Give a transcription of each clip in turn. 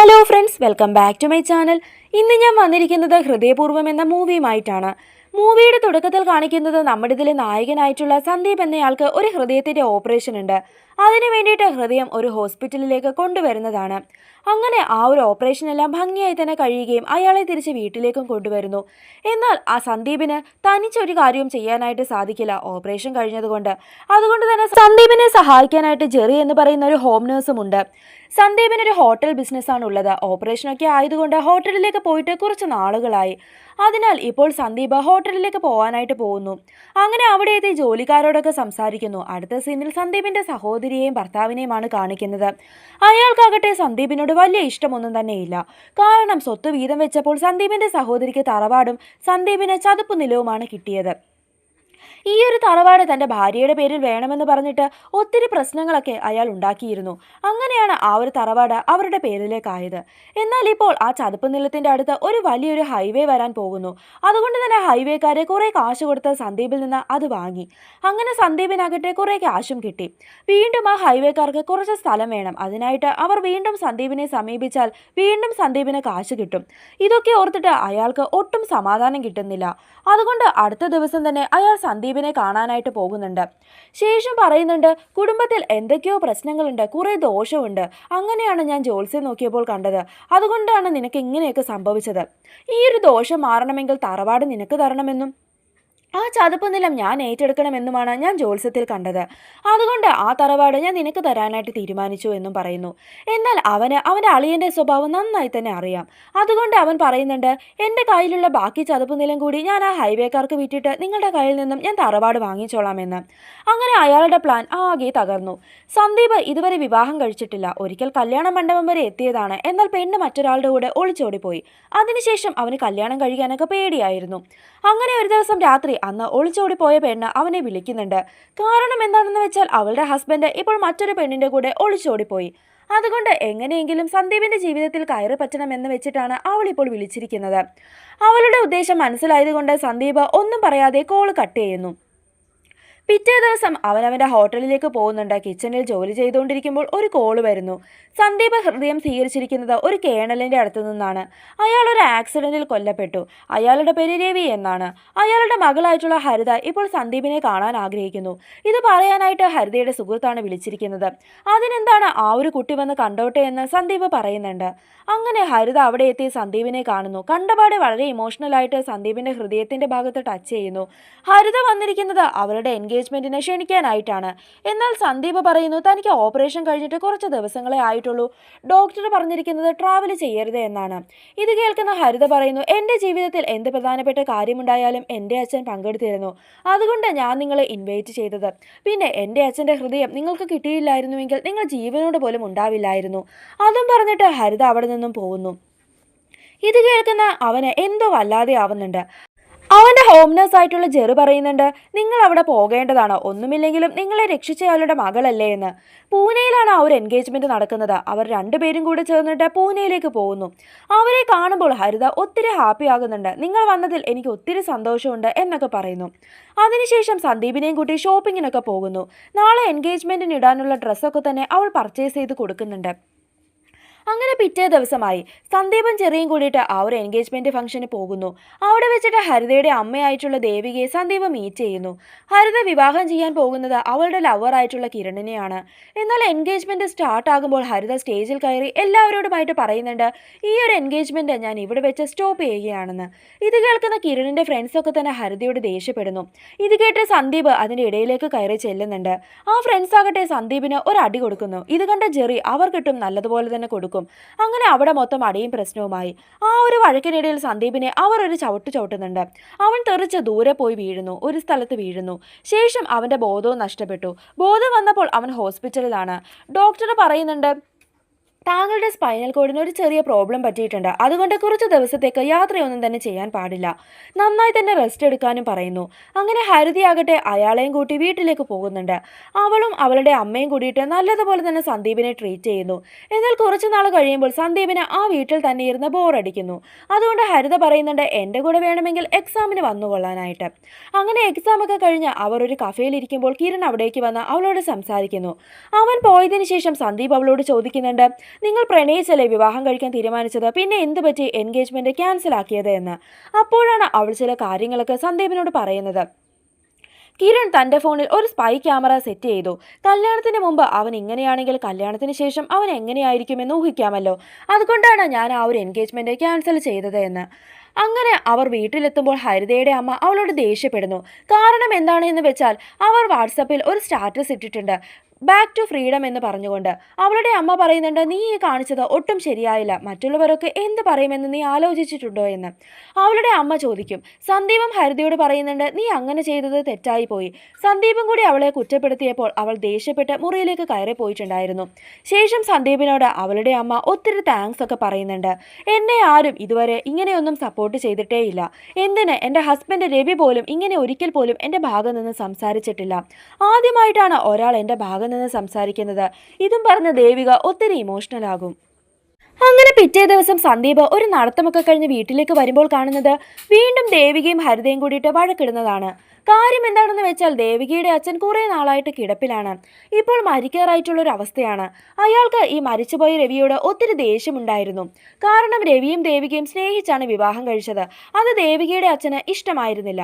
Hello friends, welcome back to my channel. ഇന്ന് ഞാൻ വന്നിരിക്കുന്നത് ഹൃദയപൂർവ്വം എന്ന മൂവിയുമായിട്ടാണ്. മൂവിയുടെ തുടക്കത്തിൽ കാണിക്കുന്നത് നമ്മുടെ ഇതിലെ നായകനായിട്ടുള്ള സന്ദീപ് എന്നയാൾക്ക് ഒരു ഹൃദയത്തിൻ്റെ ഓപ്പറേഷൻ ഉണ്ട്. അതിനു വേണ്ടിയിട്ട് ഹൃദയം ഒരു ഹോസ്പിറ്റലിലേക്ക് കൊണ്ടുവരുന്നതാണ്. അങ്ങനെ ആ ഒരു ഓപ്പറേഷൻ എല്ലാം ഭംഗിയായി തന്നെ കഴിയുകയും അയാളെ തിരിച്ച് വീട്ടിലേക്കും കൊണ്ടുവരുന്നു. എന്നാൽ ആ സന്ദീപിന് തനിച്ചൊരു കാര്യവും ചെയ്യാനായിട്ട് സാധിക്കില്ല ഓപ്പറേഷൻ കഴിഞ്ഞതുകൊണ്ട്. അതുകൊണ്ട് തന്നെ സന്ദീപിനെ സഹായിക്കാനായിട്ട് ജെറി എന്ന് പറയുന്ന ഒരു ഹോം നേഴ്സും ഉണ്ട്. സന്ദീപിനൊരു ഹോട്ടൽ ബിസിനസ്സാണ് ഉള്ളത്. ഓപ്പറേഷനൊക്കെ ആയതുകൊണ്ട് ഹോട്ടലിലേക്ക് പോയിട്ട് കുറച്ച് നാളുകളായി. അതിനാൽ ഇപ്പോൾ സന്ദീപ് ഹോട്ടലിലേക്ക് പോകാനായിട്ട് പോകുന്നു. അങ്ങനെ അവിടെ എത്തി ജോലിക്കാരോടൊക്കെ സംസാരിക്കുന്നു. അടുത്ത സീനിൽ സന്ദീപിന്റെ സഹോദരിയെയും ഭർത്താവിനെയുമാണ് കാണിക്കുന്നത്. അയാൾക്കാകട്ടെ സന്ദീപിനോട് വലിയ ഇഷ്ടമൊന്നും തന്നെയില്ല. കാരണം സ്വത്ത് വീതം വെച്ചപ്പോൾ സന്ദീപിന്റെ സഹോദരിക്ക് തറവാടും സന്ദീപിന് ചതുപ്പ് നിലവുമാണ് കിട്ടിയത്. ഈ ഒരു തറവാട് തൻ്റെ ഭാര്യയുടെ പേരിൽ വേണമെന്ന് പറഞ്ഞിട്ട് ഒത്തിരി പ്രശ്നങ്ങളൊക്കെ അയാൾ ഉണ്ടാക്കിയിരുന്നു. അങ്ങനെയാണ് ആ ഒരു തറവാട് അവരുടെ പേരിലേക്കായത്. എന്നാൽ ഇപ്പോൾ ആ ചതുപ്പ് നിലത്തിൻ്റെ അടുത്ത് ഒരു വലിയൊരു ഹൈവേ വരാൻ പോകുന്നു. അതുകൊണ്ട് തന്നെ ഹൈവേക്കാരെ കുറേ കാശ് കൊടുത്ത് സന്ദീപിൽ നിന്ന് അത് വാങ്ങി. അങ്ങനെ സന്ദീപിനാകട്ടെ കുറേ കാശും കിട്ടി. വീണ്ടും ആ ഹൈവേക്കാർക്ക് കുറച്ച് സ്ഥലം വേണം. അതിനായിട്ട് അവർ വീണ്ടും സന്ദീപിനെ സമീപിച്ചാൽ വീണ്ടും സന്ദീപിന് കാശ് കിട്ടും. ഇതൊക്കെ ഓർത്തിട്ട് അയാൾക്ക് ഒട്ടും സമാധാനം കിട്ടുന്നില്ല. അതുകൊണ്ട് അടുത്ത ദിവസം തന്നെ അയാൾ സന്ദീപിനെ കാണാനായിട്ട് പോകുന്നുണ്ട്. ശേഷം പറയുന്നുണ്ട്, കുടുംബത്തിൽ എന്തൊക്കെയോ പ്രശ്നങ്ങളുണ്ട്, കുറേ ദോഷമുണ്ട്. അങ്ങനെയാണ് ഞാൻ ജ്യോത്സ്യം നോക്കിയപ്പോൾ കണ്ടത്. അതുകൊണ്ടാണ് നിനക്ക് ഇങ്ങനെയൊക്കെ സംഭവിച്ചത്. ഈ ഒരു ദോഷം മാറണമെങ്കിൽ തറവാട് നിനക്ക് തരണമെന്നും ആ ചതുപ്പ് നിലം ഞാൻ ഏറ്റെടുക്കണമെന്നുമാണ് ഞാൻ ജ്യോത്സ്യത്തിൽ കണ്ടത്. അതുകൊണ്ട് ആ തറവാട് ഞാൻ നിനക്ക് തരാനായിട്ട് തീരുമാനിച്ചു എന്നും പറയുന്നു. എന്നാൽ അവൻ്റെ അളിയൻ്റെ സ്വഭാവം നന്നായി തന്നെ അറിയാം. അതുകൊണ്ട് അവൻ പറയുന്നുണ്ട്, എൻ്റെ കയ്യിലുള്ള ബാക്കി ചതുപ്പ് നിലം കൂടി ഞാൻ ആ ഹൈവേക്കാർക്ക് വിറ്റിട്ട് നിങ്ങളുടെ കയ്യിൽ നിന്നും ഞാൻ തറവാട് വാങ്ങിച്ചോളാമെന്ന്. അങ്ങനെ അയാളുടെ പ്ലാൻ ആകെ തകർന്നു. സന്ദീപ് ഇതുവരെ വിവാഹം കഴിച്ചിട്ടില്ല. ഒരിക്കൽ കല്യാണ മണ്ഡപം വരെ എത്തിയതാണ്. എന്നാൽ പെണ്ണ് മറ്റൊരാളുടെ കൂടെ ഒളിച്ചോടിപ്പോയി. അതിനുശേഷം അവന് കല്യാണം കഴിക്കാനൊക്കെ പേടിയായിരുന്നു. അങ്ങനെ ഒരു ദിവസം രാത്രി അന്ന് ഒളിച്ചോടി പോയ പെണ്ണ് അവനെ വിളിക്കുന്നുണ്ട്. കാരണം എന്താണെന്ന് വെച്ചാൽ അവളുടെ ഹസ്ബൻഡ് ഇപ്പോൾ മറ്റൊരു പെണ്ണിന്റെ കൂടെ ഒളിച്ചോടിപ്പോയി. അതുകൊണ്ട് എങ്ങനെയെങ്കിലും സന്ദീപിന്റെ ജീവിതത്തിൽ കയറി പറ്റണമെന്ന് വെച്ചിട്ടാണ് അവൾ ഇപ്പോൾ വിളിച്ചിരിക്കുന്നത്. അവളുടെ ഉദ്ദേശം മനസ്സിലായതുകൊണ്ട് സന്ദീപ് ഒന്നും പറയാതെ കോള് കട്ട് ചെയ്യുന്നു. പിറ്റേ ദിവസം അവനവൻ്റെ ഹോട്ടലിലേക്ക് പോകുന്നുണ്ട്. കിച്ചണിൽ ജോലി ചെയ്തുകൊണ്ടിരിക്കുമ്പോൾ ഒരു കോള് വരുന്നു. സന്ദീപ് ഹൃദയം സ്വീകരിച്ചിരിക്കുന്നത് ഒരു കേണലിൻ്റെ അടുത്തു നിന്നാണ്. അയാൾ ഒരു ആക്സിഡൻറ്റിൽ കൊല്ലപ്പെട്ടു. അയാളുടെ പേര് രവി എന്നാണ്. അയാളുടെ മകളായിട്ടുള്ള ഹരിത ഇപ്പോൾ സന്ദീപിനെ കാണാൻ ആഗ്രഹിക്കുന്നു. ഇത് പറയാനായിട്ട് ഹരിതയുടെ സുഹൃത്താണ് വിളിച്ചിരിക്കുന്നത്. അതിനെന്താണ്, ആ ഒരു കുട്ടി വന്ന് കണ്ടോട്ടെ എന്ന് സന്ദീപ് പറയുന്നുണ്ട്. അങ്ങനെ ഹരിത അവിടെ എത്തി സന്ദീപിനെ കാണുന്നു. കണ്ടപാടെ വളരെ ഇമോഷണലായിട്ട് സന്ദീപിൻ്റെ ഹൃദയത്തിൻ്റെ ഭാഗത്ത് ടച്ച് ചെയ്യുന്നു. ഹരിത വന്നിരിക്കുന്നത് അവരുടെ എൻഗേജ്മെന്റിനെ ക്ഷണിക്കാനായിട്ടാണ്. എന്നാൽ സന്ദീപ് പറയുന്നു, തനിക്ക് ഓപ്പറേഷൻ കഴിഞ്ഞിട്ട് കുറച്ച് ദിവസങ്ങളെ ആയിട്ടുള്ളൂ. ഡോക്ടർ പറഞ്ഞിരിക്കുന്നത് ട്രാവൽ ചെയ്യരുത് എന്നാണ്. ഇത് കേൾക്കുന്ന ഹരിത പറയുന്നു, എൻ്റെ ജീവിതത്തിൽ എന്ത് പ്രധാനപ്പെട്ട കാര്യമുണ്ടായാലും എൻ്റെ അച്ഛൻ പങ്കെടുത്തിരുന്നു. അതുകൊണ്ട് ഞാൻ നിങ്ങളെ ഇൻവൈറ്റ് ചെയ്തത്. പിന്നെ എൻ്റെ അച്ഛൻ്റെ ഹൃദയം നിങ്ങൾക്ക് കിട്ടിയില്ലായിരുന്നുവെങ്കിൽ നിങ്ങൾ ജീവനോട് പോലും ഉണ്ടാവില്ലായിരുന്നു. അതും പറഞ്ഞിട്ട് ഹരിത അവിടെ നിന്നും പോകുന്നു. ഇത് കേൾക്കുന്ന അവന് എന്തോ വല്ലാതെ ആവുന്നുണ്ട്. അവൻ്റെ ഹോം നേഴ്സ് ആയിട്ടുള്ള ജെറി പറയുന്നുണ്ട്, നിങ്ങൾ അവിടെ പോകേണ്ടതാണ്. ഒന്നുമില്ലെങ്കിലും നിങ്ങളെ രക്ഷിച്ചയാളുടെ മകളല്ലേ എന്ന്. പൂനെയിലാണ് ആ ഒരു എൻഗേജ്മെൻറ്റ് നടക്കുന്നത്. അവർ രണ്ടുപേരും കൂടെ ചേർന്നിട്ട് പൂനെയിലേക്ക് പോകുന്നു. അവരെ കാണുമ്പോൾ ഹരിത ഒത്തിരി ഹാപ്പി ആകുന്നുണ്ട്. നിങ്ങൾ വന്നതിൽ എനിക്ക് ഒത്തിരി സന്തോഷമുണ്ട് എന്നൊക്കെ പറയുന്നു. അതിനുശേഷം സന്ദീപിനെയും കൂട്ടി ഷോപ്പിങ്ങിനൊക്കെ പോകുന്നു. നാളെ എൻഗേജ്മെൻറ്റിന് ഇടാനുള്ള ഡ്രസ്സൊക്കെ തന്നെ അവൾ പർച്ചേസ് ചെയ്ത് കൊടുക്കുന്നുണ്ട്. അങ്ങനെ പിറ്റേ ദിവസമായി സന്ദീപും ചെറിയും കൂടിയിട്ട് ആ ഒരു എൻഗേജ്മെന്റ് ഫംഗ്ഷന് പോകുന്നു. അവിടെ വെച്ചിട്ട് ഹരിതയുടെ അമ്മയായിട്ടുള്ള ദേവികയെ സന്ദീപ് മീറ്റ് ചെയ്യുന്നു. ഹരിത വിവാഹം ചെയ്യാൻ പോകുന്നത് അവളുടെ ലവറായിട്ടുള്ള കിരണിനെയാണ്. എന്നാൽ എൻഗേജ്മെന്റ് സ്റ്റാർട്ട് ആകുമ്പോൾ ഹരിത സ്റ്റേജിൽ കയറി എല്ലാവരോടുമായിട്ട് പറയുന്നുണ്ട്, ഈ ഒരു എൻഗേജ്മെന്റ് ഞാൻ ഇവിടെ വെച്ച് സ്റ്റോപ്പ് ചെയ്യുകയാണെന്ന്. ഇത് കേൾക്കുന്ന കിരണിന്റെ ഫ്രണ്ട്സൊക്കെ തന്നെ ഹരിതയോട് ദേഷ്യപ്പെടുന്നു. ഇത് കേട്ട് സന്ദീപ് അതിൻ്റെ ഇടയിലേക്ക് കയറി ചെല്ലുന്നുണ്ട്. ആ ഫ്രണ്ട്സ് ആകട്ടെ സന്ദീപിന് ഒരു അടി കൊടുക്കുന്നു. ഇത് കണ്ട ജെറി അവർ കിട്ടും നല്ലതുപോലെ തന്നെ കൊടുക്കും. അങ്ങനെ അവിടെ മൊത്തം അടിയും പ്രശ്നവുമായി. ആ ഒരു വഴക്കിനിടയിൽ സന്ദീപിനെ അവർ ഒരു ചവിട്ടുന്നുണ്ട്. അവൻ തെറിച്ച് ദൂരെ പോയി വീഴുന്നു. ഒരു സ്ഥലത്ത് വീഴുന്നു. ശേഷം അവൻ്റെ ബോധവും നഷ്ടപ്പെട്ടു. ബോധം വന്നപ്പോൾ അവൻ ഹോസ്പിറ്റലിലാണ്. ഡോക്ടർ പറയുന്നുണ്ട്, താങ്കളുടെ സ്പൈനൽ കോഡിന് ഒരു ചെറിയ പ്രോബ്ലം പറ്റിയിട്ടുണ്ട്. അതുകൊണ്ട് കുറച്ച് ദിവസത്തേക്ക് യാത്രയൊന്നും തന്നെ ചെയ്യാൻ പാടില്ല. നന്നായി തന്നെ റെസ്റ്റ് എടുക്കാനും പറയുന്നു. അങ്ങനെ ഹരിതയാകട്ടെ അയാളെയും കൂട്ടി വീട്ടിലേക്ക് പോകുന്നുണ്ട്. അവളും അവളുടെ അമ്മയും കൂടിയിട്ട് നല്ലതുപോലെ തന്നെ സന്ദീപിനെ ട്രീറ്റ് ചെയ്യുന്നു. എന്നാൽ കുറച്ച് നാൾ കഴിയുമ്പോൾ സന്ദീപിന് ആ വീട്ടിൽ തന്നെ ഇരുന്ന് ബോറടിക്കുന്നു. അതുകൊണ്ട് ഹരിത പറയുന്നുണ്ട്, എൻ്റെ കൂടെ വേണമെങ്കിൽ എക്സാമിന് വന്നുകൊള്ളാനായിട്ട്. അങ്ങനെ എക്സാമൊക്കെ കഴിഞ്ഞ് അവർ ഒരു കഫേയിലിരിക്കുമ്പോൾ കിരൺ അവിടേക്ക് വന്ന് അവളോട് സംസാരിക്കുന്നു. അവൻ പോയതിനു ശേഷം സന്ദീപ് അവളോട് ചോദിക്കുന്നുണ്ട്, നിങ്ങൾ പ്രണയിച്ചല്ലേ വിവാഹം കഴിക്കാൻ തീരുമാനിച്ചത്, പിന്നെ എന്ത് പറ്റി എൻഗേജ്മെന്റ് ക്യാൻസൽ ആക്കിയത് എന്ന്. അപ്പോഴാണ് അവൾ ചില കാര്യങ്ങളൊക്കെ സന്ദീപിനോട് പറയുന്നത്. കിരൺ തന്റെ ഫോണിൽ ഒരു സ്പൈ ക്യാമറ സെറ്റ് ചെയ്തു. കല്യാണത്തിന് മുമ്പ് അവൻ ഇങ്ങനെയാണെങ്കിൽ കല്യാണത്തിന് ശേഷം അവൻ എങ്ങനെയായിരിക്കുമെന്ന് ഊഹിക്കാമല്ലോ. അതുകൊണ്ടാണ് ഞാൻ ആ ഒരു എൻഗേജ്മെന്റ് ക്യാൻസൽ ചെയ്തത് എന്ന്. അങ്ങനെ അവർ വീട്ടിലെത്തുമ്പോൾ ഹരിതയുടെ അമ്മ അവളോട് ദേഷ്യപ്പെടുന്നു. കാരണം എന്താണ് എന്ന് വെച്ചാൽ അവർ വാട്സപ്പിൽ ഒരു സ്റ്റാറ്റസ് ഇട്ടിട്ടുണ്ട്, ബാക്ക് ടു ഫ്രീഡം എന്ന് പറഞ്ഞുകൊണ്ട്. അവളുടെ അമ്മ പറയുന്നുണ്ട്, നീ ഈ കാണിച്ചത് ഒട്ടും ശരിയായില്ല, മറ്റുള്ളവരൊക്കെ എന്ത് പറയുമെന്ന് നീ ആലോചിച്ചിട്ടുണ്ടോ എന്ന്. അവളുടെ അമ്മ ചോദിക്കും. സന്ദീപും ഹരിതയോട് പറയുന്നുണ്ട്, നീ അങ്ങനെ ചെയ്തത് തെറ്റായി പോയി. സന്ദീപും കൂടി അവളെ കുറ്റപ്പെടുത്തിയപ്പോൾ അവൾ ദേഷ്യപ്പെട്ട് മുറിയിലേക്ക് കയറി പോയിട്ടുണ്ടായിരുന്നു. ശേഷം സന്ദീപിനോട് അവളുടെ അമ്മ ഒത്തിരി താങ്ക്സ് ഒക്കെ പറയുന്നുണ്ട്. എന്നെ ആരും ഇതുവരെ ഇങ്ങനെയൊന്നും സപ്പോർട്ട് ചെയ്തിട്ടേയില്ല. എന്തിന്, എൻ്റെ ഹസ്ബൻഡ് രവി പോലും ഇങ്ങനെ ഒരിക്കൽ പോലും എൻ്റെ ഭാഗം നിന്ന് സംസാരിച്ചിട്ടില്ല. ആദ്യമായിട്ടാണ് ഒരാൾ എൻ്റെ ഭാഗം നിന്ന് സംസാരിക്കുന്നത്. ഇതും പറഞ്ഞ് ദേവിക ഒത്തിരി ഇമോഷണൽ ആകും. അങ്ങനെ പിറ്റേ ദിവസം സന്ദീപ് ഒരു നടത്തമൊക്കെ കഴിഞ്ഞ് വീട്ടിലേക്ക് വരുമ്പോൾ കാണുന്നത് വീണ്ടും ദേവികയും ഹരിതയും കൂടിയിട്ട് വഴക്കിടുന്നതാണ്. കാര്യം എന്താണെന്ന് വെച്ചാൽ ദേവികയുടെ അച്ഛൻ കുറേ നാളായിട്ട് കിടപ്പിലാണ്. ഇപ്പോൾ മരിക്കാറായിട്ടുള്ളൊരു അവസ്ഥയാണ്. അയാൾക്ക് ഈ മരിച്ചുപോയ രവിയോട് ഒത്തിരി ദേഷ്യമുണ്ടായിരുന്നു. കാരണം രവിയും ദേവികയും സ്നേഹിച്ചാണ് വിവാഹം കഴിച്ചത്. അത് ദേവികയുടെ അച്ഛന് ഇഷ്ടമായിരുന്നില്ല.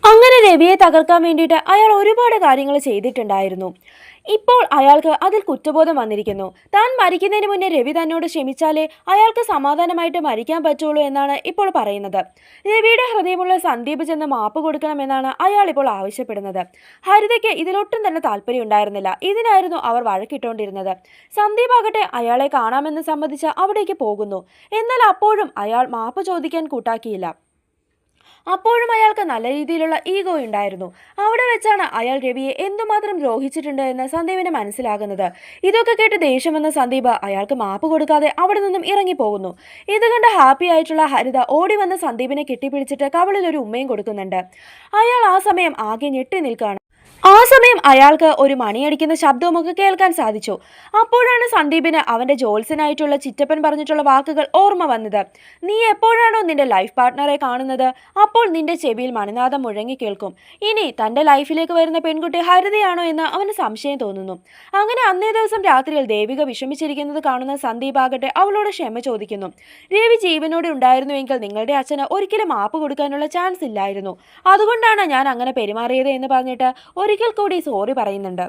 അങ്ങനെ രവിയെ തകർക്കാൻ വേണ്ടിയിട്ട് അയാൾ ഒരുപാട് കാര്യങ്ങൾ ചെയ്തിട്ടുണ്ടായിരുന്നു. ഇപ്പോൾ അയാൾക്ക് അതിൽ കുറ്റബോധം വന്നിരിക്കുന്നു. താൻ മരിക്കുന്നതിന് മുന്നേ രവി തന്നോട് ക്ഷമിച്ചാലേ അയാൾക്ക് സമാധാനമായിട്ട് മരിക്കാൻ പറ്റുള്ളൂ എന്നാണ് ഇപ്പോൾ പറയുന്നത്. രവിയുടെ ഹൃദയമുള്ള സന്ദീപ് ചെന്ന് മാപ്പ് കൊടുക്കണമെന്നാണ് അയാൾ ഇപ്പോൾ ആവശ്യപ്പെടുന്നത്. ഹരിതയ്ക്ക് ഇതിലൊട്ടും തന്നെ താല്പര്യം ഉണ്ടായിരുന്നില്ല. ഇതിനായിരുന്നു അവർ വഴക്കിട്ടുകൊണ്ടിരുന്നത്. സന്ദീപ് ആകട്ടെ അയാളെ കാണാമെന്ന് സമ്മതിച്ച് അവിടേക്ക് പോകുന്നു. എന്നാൽ അപ്പോഴും അയാൾ മാപ്പ് ചോദിക്കാൻ കൂട്ടാക്കിയില്ല. അപ്പോഴും അയാൾക്ക് നല്ല രീതിയിലുള്ള ഈഗോ ഉണ്ടായിരുന്നു. അവിടെ വെച്ചാണ് അയാൾ രവിയെ എന്തുമാത്രം ദ്രോഹിച്ചിട്ടുണ്ട് എന്ന് സന്ദീപിന് മനസ്സിലാകുന്നത്. ഇതൊക്കെ കേട്ട് ദേഷ്യം വന്ന സന്ദീപ് അയാൾക്ക് മാപ്പ് കൊടുക്കാതെ അവിടെ നിന്നും ഇറങ്ങിപ്പോകുന്നു. ഇത് കണ്ട് ഹാപ്പി ആയിട്ടുള്ള ഹരിത ഓടി വന്ന് സന്ദീപിനെ കെട്ടിപ്പിടിച്ചിട്ട് കവളിൽ ഒരു ഉമ്മയും കൊടുക്കുന്നുണ്ട്. അയാൾ ആ സമയം ആകെ ഞെട്ടി നിൽക്കുകയാണ്. ആ സമയം അയാൾക്ക് ഒരു മണിയടിക്കുന്ന ശബ്ദവുമൊക്കെ കേൾക്കാൻ സാധിച്ചു. അപ്പോഴാണ് സന്ദീപിന് അവന്റെ ജോത്സ്യനായിട്ടുള്ള ചിറ്റപ്പൻ പറഞ്ഞിട്ടുള്ള വാക്കുകൾ ഓർമ്മ വന്നത്. നീ എപ്പോഴാണോ നിന്റെ ലൈഫ് പാർട്ട്ണറെ കാണുന്നത്, അപ്പോൾ നിന്റെ ചെവിയിൽ മണിനാഥം മുഴങ്ങി കേൾക്കും. ഇനി തന്റെ ലൈഫിലേക്ക് വരുന്ന പെൺകുട്ടി ഹരിതയാണോ എന്ന് അവന് സംശയം തോന്നുന്നു. അങ്ങനെ അന്നേ ദിവസം രാത്രിയിൽ ദേവിക വിഷമിച്ചിരിക്കുന്നത് കാണുന്ന സന്ദീപ് ആകട്ടെ അവളോട് ക്ഷമ ചോദിക്കുന്നു. രവി ജീവനോടെ ഉണ്ടായിരുന്നുവെങ്കിൽ നിങ്ങളുടെ അച്ഛന് ഒരിക്കലും മാപ്പ് കൊടുക്കാനുള്ള ചാൻസ് ഇല്ലായിരുന്നു. അതുകൊണ്ടാണ് ഞാൻ അങ്ങനെ പെരുമാറിയത് എന്ന് പറഞ്ഞിട്ട് ഒരിക്കൽ കൂടി സോറി പറയുന്നുണ്ട്.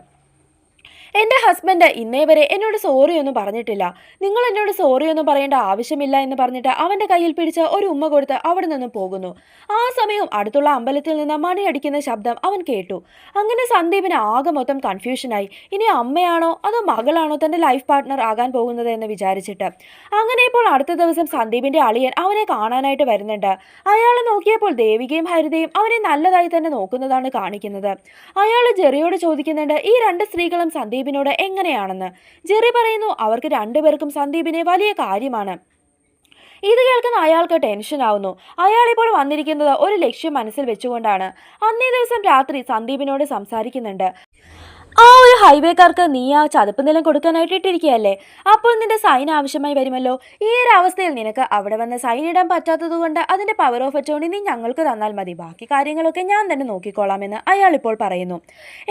എൻ്റെ ഹസ്ബൻഡ് ഇന്നേ വരെ എന്നോട് സോറി ഒന്നും പറഞ്ഞിട്ടില്ല. നിങ്ങൾ എന്നോട് സോറി ഒന്നും പറയേണ്ട ആവശ്യമില്ല എന്ന് പറഞ്ഞിട്ട് അവൻ്റെ കയ്യിൽ പിടിച്ച് ഒരു ഉമ്മ കൊടുത്ത് അവിടെ നിന്നും പോകുന്നു. ആ സമയം അടുത്തുള്ള അമ്പലത്തിൽ നിന്ന് മണിയടിക്കുന്ന ശബ്ദം അവൻ കേട്ടു. അങ്ങനെ സന്ദീപിന് ആകെ മൊത്തം കൺഫ്യൂഷനായി. ഇനി അമ്മയാണോ അതോ മകളാണോ തൻ്റെ ലൈഫ് പാർട്ട്ണർ ആകാൻ പോകുന്നത് എന്ന് വിചാരിച്ചിട്ട്. അങ്ങനെ ഇപ്പോൾ അടുത്ത ദിവസം സന്ദീപിൻ്റെ അളിയൻ അവനെ കാണാനായിട്ട് വരുന്നുണ്ട്. അയാളെ നോക്കിയപ്പോൾ ദേവികയും ഹരിതയും അവനെ നല്ലതായി തന്നെ നോക്കുന്നതാണ് കാണിക്കുന്നത്. അയാൾ ജെറിയോട് ചോദിക്കുന്നുണ്ട്, ഈ രണ്ട് സ്ത്രീകളും സന്ദീപിനോട് എങ്ങനെയാണെന്ന്. ജെറി പറയുന്നു, അവർക്ക് രണ്ടുപേർക്കും സന്ദീപിനെ വലിയ കാര്യമാണ്. ഇത് കേൾക്കുന്ന അയാൾക്ക് ടെൻഷൻ ആവുന്നു. അയാൾ ഇപ്പോൾ വന്നിരിക്കുന്നത് ഒരു ലക്ഷ്യം മനസ്സിൽ വെച്ചുകൊണ്ടാണ്. അന്നേ ദിവസം രാത്രി സന്ദീപിനോട് സംസാരിക്കുന്നുണ്ട്. ആ ഒരു ഹൈവേക്കാർക്ക് നീ ആ ചതുപ്പ് നിലം കൊടുക്കാനായിട്ട് ഇട്ടിരിക്കുകയല്ലേ, അപ്പോൾ നിന്റെ സൈൻ ആവശ്യമായി വരുമല്ലോ. ഈ ഒരു അവസ്ഥയിൽ നിനക്ക് അവിടെ വന്ന് സൈൻ ഇടാൻ പറ്റാത്തത് കൊണ്ട് അതിന്റെ പവർ ഓഫ് അറ്റോർണി നീ ഞങ്ങൾക്ക് തന്നാൽ മതി, ബാക്കി കാര്യങ്ങളൊക്കെ ഞാൻ തന്നെ നോക്കിക്കോളാമെന്ന് അയാൾ ഇപ്പോൾ പറയുന്നു.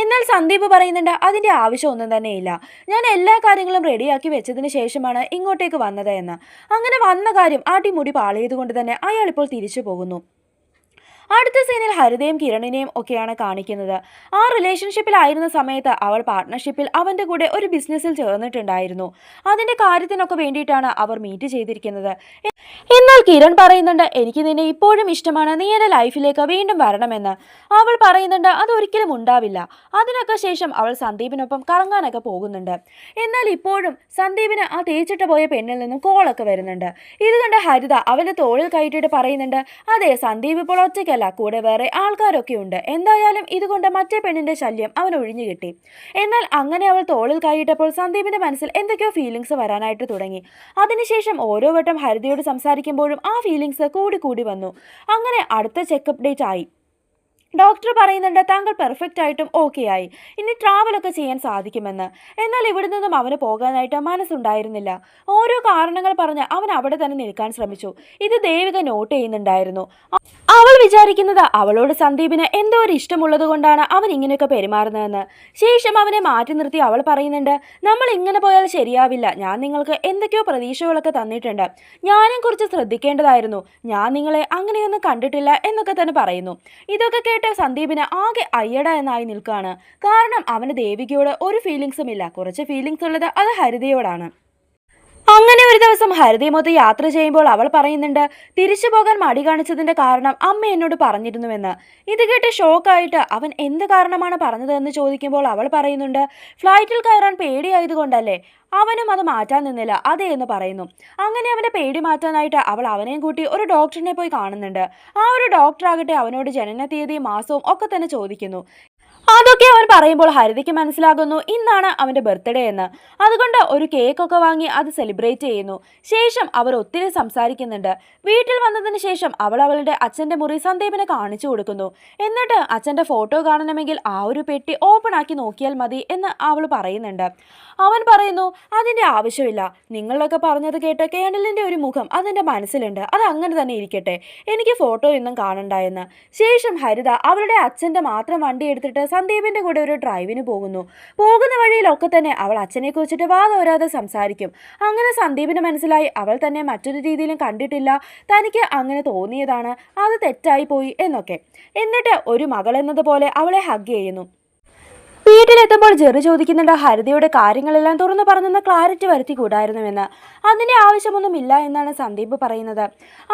എന്നാൽ സന്ദീപ് പറയുന്നുണ്ട്, അതിന്റെ ആവശ്യം ഒന്നും തന്നെയില്ല, ഞാൻ എല്ലാ കാര്യങ്ങളും റെഡിയാക്കി വെച്ചതിന് ശേഷമാണ് ഇങ്ങോട്ടേക്ക് വന്നത് എന്ന്. അങ്ങനെ വന്ന കാര്യം അടിമുടി പാളിയതുകൊണ്ട് തന്നെ അയാൾ ഇപ്പോൾ തിരിച്ചു പോകുന്നു. അടുത്ത സീനിൽ ഹരിതയും കിരണിനെയും ഒക്കെയാണ് കാണിക്കുന്നത്. ആ റിലേഷൻഷിപ്പിലായിരുന്ന സമയത്ത് അവൾ പാർട്ട്ണർഷിപ്പിൽ അവൻ്റെ കൂടെ ഒരു ബിസിനസ്സിൽ ചേർന്നിട്ടുണ്ടായിരുന്നു. അതിൻ്റെ കാര്യത്തിനൊക്കെ വേണ്ടിയിട്ടാണ് അവർ മീറ്റ് ചെയ്തിരിക്കുന്നത്. എന്നാൽ കിരൺ പറയുന്നുണ്ട്, എനിക്ക് നിന്നെ ഇപ്പോഴും ഇഷ്ടമാണ്, നീ എൻ്റെ ലൈഫിലേക്ക് വീണ്ടും വരണമെന്ന്. അവൾ പറയുന്നുണ്ട്, അതൊരിക്കലും ഉണ്ടാവില്ല. അതിനൊക്കെ ശേഷം അവൾ സന്ദീപിനൊപ്പം കറങ്ങാനൊക്കെ പോകുന്നുണ്ട്. എന്നാൽ ഇപ്പോഴും സന്ദീപിന് ആ തേച്ചിട്ട് പോയ പെണ്ണിൽ നിന്നും കോളൊക്കെ വരുന്നുണ്ട്. ഇത് കണ്ട് ഹരിത അവൻ്റെ തോളിൽ കയറ്റിയിട്ട് പറയുന്നുണ്ട്, അതെ, സന്ദീപ് ഇപ്പോൾ ഒറ്റയ്ക്കല്ല, കൂടെ വേറെ ആൾക്കാരൊക്കെ ഉണ്ട്. എന്തായാലും ഇതുകൊണ്ട് മറ്റേ പെണ്ണിന്റെ ശല്യം അവൻ ഒഴിഞ്ഞു കിട്ടി. എന്നാൽ അങ്ങനെ അവൾ തോളിൽ കൈയിട്ടപ്പോൾ സന്ദീപിന്റെ മനസ്സിൽ എന്തൊക്കെയോ ഫീലിങ്സ് വരാനായിട്ട് തുടങ്ങി. അതിനുശേഷം ഓരോ വട്ടം ഹരിതയോട് സംസാരിക്കുമ്പോഴും ആ ഫീലിങ്സ് കൂടി കൂടി വന്നു. അങ്ങനെ അടുത്ത ചെക്കപ്പ് ഡേറ്റ് ആയി. ഡോക്ടർ പറയുന്നുണ്ട് താങ്കൾ പെർഫെക്റ്റ് ആയിട്ടും ഓക്കെ ആയി, ഇനി ട്രാവലൊക്കെ ചെയ്യാൻ സാധിക്കുമെന്ന്. എന്നാൽ ഇവിടെ നിന്നും അവന് പോകാനായിട്ട് മനസ്സുണ്ടായിരുന്നില്ല. ഓരോ കാരണങ്ങൾ പറഞ്ഞ് അവൻ അവിടെ തന്നെ നിൽക്കാൻ ശ്രമിച്ചു. ഇത് ദേവിക നോട്ട് ചെയ്യുന്നുണ്ടായിരുന്നു. അവൾ വിചാരിക്കുന്നത് അവളോട് സന്ദീപിന് എന്തോ ഒരു ഇഷ്ടമുള്ളത് കൊണ്ടാണ് അവൻ ഇങ്ങനെയൊക്കെ പെരുമാറുന്നതെന്ന്. ശേഷം അവനെ മാറ്റി നിർത്തി അവൾ പറയുന്നുണ്ട്, നമ്മൾ ഇങ്ങനെ പോയാൽ ശരിയാവില്ല, ഞാൻ നിങ്ങൾക്ക് എന്തൊക്കെയോ പ്രതീക്ഷകളൊക്കെ തന്നിട്ടുണ്ട്, ഞാനും കുറച്ച് ശ്രദ്ധിക്കേണ്ടതായിരുന്നു, ഞാൻ നിങ്ങളെ അങ്ങനെയൊന്നും കണ്ടിട്ടില്ല എന്നൊക്കെ തന്നെ പറയുന്നു. ഇതൊക്കെ കേട്ട് സന്ദീപിന് ആകെ അയ്യട എന്നായി നിൽക്കുകയാണ്. കാരണം അവന് ദേവികയോട് ഒരു ഫീലിങ്സും ഇല്ല. കുറച്ച് ഫീലിങ്സ് ഉള്ളത് അത് ഹരിതയോടാണ്. അങ്ങനെ ഒരു ദിവസം ഹരിതയുമൊത്ത് യാത്ര ചെയ്യുമ്പോൾ അവൾ പറയുന്നുണ്ട്, തിരിച്ചു പോകാൻ മടി കാണിച്ചതിന്റെ കാരണം അമ്മ എന്നോട് പറഞ്ഞിരുന്നുവെന്ന്. ഇത് കേട്ട് ഷോക്കായിട്ട് അവൻ എന്ത് കാരണമാണ് പറഞ്ഞതെന്ന് ചോദിക്കുമ്പോൾ അവൾ പറയുന്നുണ്ട്, ഫ്ലൈറ്റിൽ കയറാൻ പേടിയായതുകൊണ്ടല്ലേ. അവനും അത് മാറ്റാൻ നിന്നില്ല, അതെ എന്ന് പറയുന്നു. അങ്ങനെ അവന്റെ പേടി മാറ്റാനായിട്ട് അവൾ അവനെയും കൂട്ടി ഒരു ഡോക്ടറിനെ പോയി കാണുന്നുണ്ട്. ആ ഒരു ഡോക്ടറാകട്ടെ അവനോട് ജനന തീയതിയും മാസവും ഒക്കെ തന്നെ ചോദിക്കുന്നു. അതൊക്കെ അവൻ പറയുമ്പോൾ ഹരിതയ്ക്ക് മനസ്സിലാകുന്നു ഇന്നാണ് അവന്റെ ബർത്ത്ഡേ എന്ന്. അതുകൊണ്ട് ഒരു കേക്കൊക്കെ വാങ്ങി അത് സെലിബ്രേറ്റ് ചെയ്യുന്നു. ശേഷം അവർ ഒത്തിരി സംസാരിക്കുന്നുണ്ട്. വീട്ടിൽ വന്നതിന് ശേഷം അവൾ അവളുടെ അച്ഛന്റെ മുറി സന്ദീപിനെ കാണിച്ചു കൊടുക്കുന്നു. എന്നിട്ട് അച്ഛന്റെ ഫോട്ടോ കാണണമെങ്കിൽ ആ ഒരു പെട്ടി ഓപ്പൺ ആക്കി നോക്കിയാൽ മതി എന്ന് അവൾ പറയുന്നുണ്ട്. അവൻ പറയുന്നു, അതിന്റെ ആവശ്യമില്ല, നിങ്ങളൊക്കെ പറഞ്ഞത് കേട്ട് കേണലിന്റെ ഒരു മുഖം അതെന്റെ മനസ്സിലുണ്ട്, അത് അങ്ങനെ തന്നെ ഇരിക്കട്ടെ, എനിക്ക് ഫോട്ടോ ഒന്നും കാണണ്ട എന്ന്. ശേഷം ഹരിത അവളുടെ അച്ഛന്റെ മാത്രം വണ്ടി എടുത്തിട്ട് സന്ദീപിന്റെ കൂടെ ഒരു ഡ്രൈവിന് പോകുന്നു. പോകുന്ന വഴിയിലൊക്കെ തന്നെ അവൾ അച്ഛനെ കുറിച്ചിട്ട് വാതോരാതെ സംസാരിക്കും. അങ്ങനെ സന്ദീപിന് മനസ്സിലായി അവൾ തന്നെ മറ്റൊരു രീതിയിലും കണ്ടിട്ടില്ല, തനിക്ക് അങ്ങനെ തോന്നിയതാണ്, അത് തെറ്റായി പോയി എന്നൊക്കെ. എന്നിട്ട് ഒരു മകൾ എന്നതുപോലെ അവളെ ഹഗ് ചെയ്യുന്നു. വീട്ടിലെത്തുമ്പോൾ ജെറി ചോദിക്കുന്നുണ്ട് ഹരിതയുടെ കാര്യങ്ങളെല്ലാം തുറന്നു പറഞ്ഞെന്ന് ക്ലാരിറ്റി വരുത്തി കൂടായിരുന്നുവെന്ന്. അതിൻ്റെ ആവശ്യമൊന്നുമില്ല എന്നാണ് സന്ദീപ് പറയുന്നത്.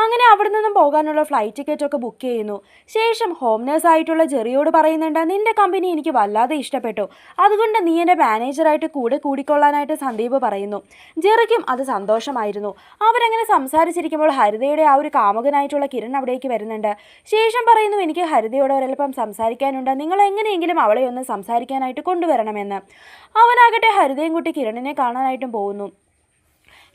അങ്ങനെ അവിടെ നിന്നും പോകാനുള്ള ഫ്ലൈറ്റ് ടിക്കറ്റൊക്കെ ബുക്ക് ചെയ്യുന്നു. ശേഷം ഹോം നേഴ്സ് ആയിട്ടുള്ള ജെറിയോട് പറയുന്നുണ്ട്, നിന്റെ കമ്പനി എനിക്ക് വല്ലാതെ ഇഷ്ടപ്പെട്ടു, അതുകൊണ്ട് നീ എൻ്റെ മാനേജറായിട്ട് കൂടെ കൂടിക്കൊള്ളാനായിട്ട് സന്ദീപ് പറയുന്നു. ജെറിക്കും അത് സന്തോഷമായിരുന്നു. അവരങ്ങനെ സംസാരിച്ചിരിക്കുമ്പോൾ ഹരിതയുടെ ആ ഒരു കാമുകനായിട്ടുള്ള കിരൺ അവിടേക്ക് വരുന്നുണ്ട്. ശേഷം പറയുന്നു, എനിക്ക് ഹരിതയോട് ഒരൽപ്പം സംസാരിക്കാനുണ്ട്, നിങ്ങൾ എങ്ങനെയെങ്കിലും അവളെ ഒന്ന് സംസാരിക്കാനായിട്ട് കൊണ്ടുവരണമെന്ന്. അവനാകട്ടെ ഹരിതയും കുട്ടി കിരണിനെ കാണാനായിട്ടും പോകുന്നു.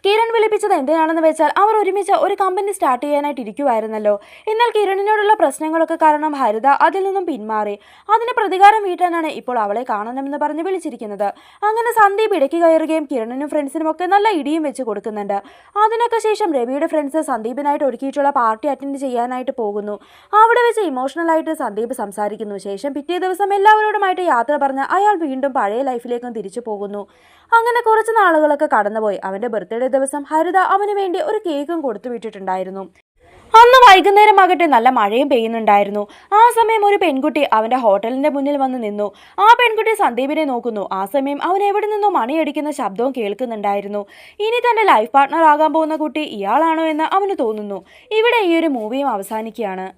കിരൺ വിളിപ്പിച്ചത് എന്തിനാണെന്ന് വെച്ചാൽ അവർ ഒരുമിച്ച് ഒരു കമ്പനി സ്റ്റാർട്ട് ചെയ്യാനായിട്ട് ഇരിക്കുമായിരുന്നല്ലോ. എന്നാൽ കിരണിനോടുള്ള പ്രശ്നങ്ങളൊക്കെ കാരണം ഹരിത അതിൽ നിന്നും പിന്മാറി. അതിന് പ്രതികാരം വീട്ടാനാണ് ഇപ്പോൾ അവളെ കാണണമെന്ന് പറഞ്ഞ് വിളിച്ചിരിക്കുന്നത്. അങ്ങനെ സന്ദീപ് ഇടയ്ക്ക് കയറുകയും കിരണിനും ഫ്രണ്ട്സിനും ഒക്കെ നല്ല ഇടിയും വെച്ച് കൊടുക്കുന്നുണ്ട്. അതിനൊക്കെ ശേഷം രവിയുടെ ഫ്രണ്ട്സ് സന്ദീപിനായിട്ട് ഒരുക്കിയിട്ടുള്ള പാർട്ടി അറ്റൻഡ് ചെയ്യാനായിട്ട് പോകുന്നു. അവിടെ വെച്ച് ഇമോഷണലായിട്ട് സന്ദീപ് സംസാരിക്കുന്നു. ശേഷം പിറ്റേ ദിവസം എല്ലാവരോടുമായിട്ട് യാത്ര പറഞ്ഞ് അയാൾ വീണ്ടും പഴയ ലൈഫിലേക്കും തിരിച്ചു പോകുന്നു. അങ്ങനെ കുറച്ച് നാളുകളൊക്കെ കടന്നുപോയി. അവൻ്റെ ബർത്ത്ഡേ ദിവസം ഹരിത അവന് വേണ്ടി ഒരു കേക്കും കൊടുത്തു വിട്ടിട്ടുണ്ടായിരുന്നു. അന്ന് വൈകുന്നേരം ആകട്ടെ നല്ല മഴയും പെയ്യുന്നുണ്ടായിരുന്നു. ആ സമയം ഒരു പെൺകുട്ടി അവന്റെ ഹോട്ടലിന്റെ മുന്നിൽ വന്ന് നിന്നു. ആ പെൺകുട്ടി സന്ദീപിനെ നോക്കുന്നു. ആ സമയം അവൻ എവിടെ നിന്നോ മണിയടിക്കുന്ന ശബ്ദവും കേൾക്കുന്നുണ്ടായിരുന്നു. ഇനി തന്റെ ലൈഫ് പാർട്ട്ണർ ആകാൻ പോകുന്ന കുട്ടി ഇയാളാണോ എന്ന് അവന് തോന്നുന്നു. ഇവിടെ ഈ ഒരു മൂവിയും അവസാനിക്കുകയാണ്.